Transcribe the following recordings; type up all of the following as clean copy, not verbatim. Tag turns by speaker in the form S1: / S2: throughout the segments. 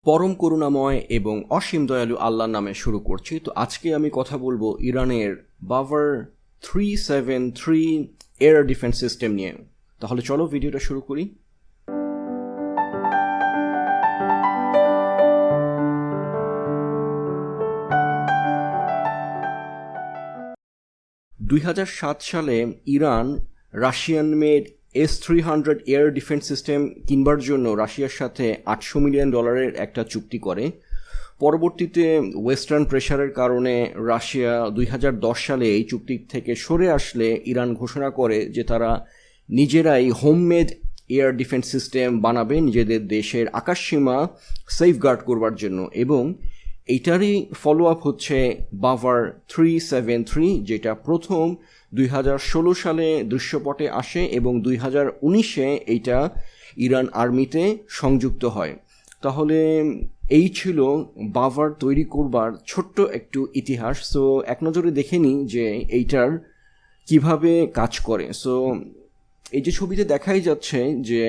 S1: পরম করুণাময় এবং অসীম দয়ালু আল্লাহর নামে শুরু করছি। তো আজকে আমি কথা বলবো ইরানের বাভার 373 এয়ার ডিফেন্স সিস্টেম নিয়ে। তাহলে চলো ভিডিওটা শুরু করি। সালে Iran Russian made S-300 air defence system কিনবার জন্য রাশিয়ার সাথে $800 মিলিয়ন একটা চুক্তি করে। পরবর্তীতে ওয়েস্টার্ন প্রেশারের কারণে রাশিয়া 2010 সালে এই চুক্তি থেকে সরে আসলে ইরান ঘোষণা করে যে তারা নিজেরাই হোমমেড এয়ার ডিফেন্স সিস্টেম বানাবে নিজেদের দেশের আকাশসীমা সেফগার্ড করবার জন্য, এবং এইটারই ফলো আপ হচ্ছে বাভার 373, যেটা প্রথম 2016 সালে দৃশ্যপটে আসে এবং 2019-এ এইটা ইরান আর্মিতে সংযুক্ত হয়। তাহলে এই ছিল বাভার তৈরি করবার ছোট্ট একটু ইতিহাস। সো এক নজরে দেখে নিই যে এইটার কিভাবে কাজ করে। সো এই যে ছবিতে দেখাই যাচ্ছে যে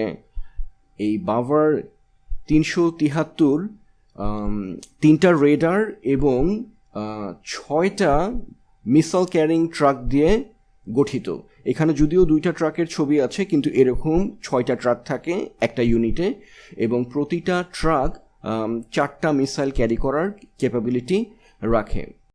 S1: এই বাভার 373 3টা রেডার এবং 6টা মিসাইল ক্যারিং ট্রাক দিয়ে গঠিত। এখানে যদিও 2টা ট্রাকের ছবি আছে, কিন্তু এরকম 6টা ট্রাক থাকে একটা ইউনিটে, এবং প্রতিটা ট্রাক 4টা মিসাইল ক্যারি করার ক্যাপাবিলিটি রাখে।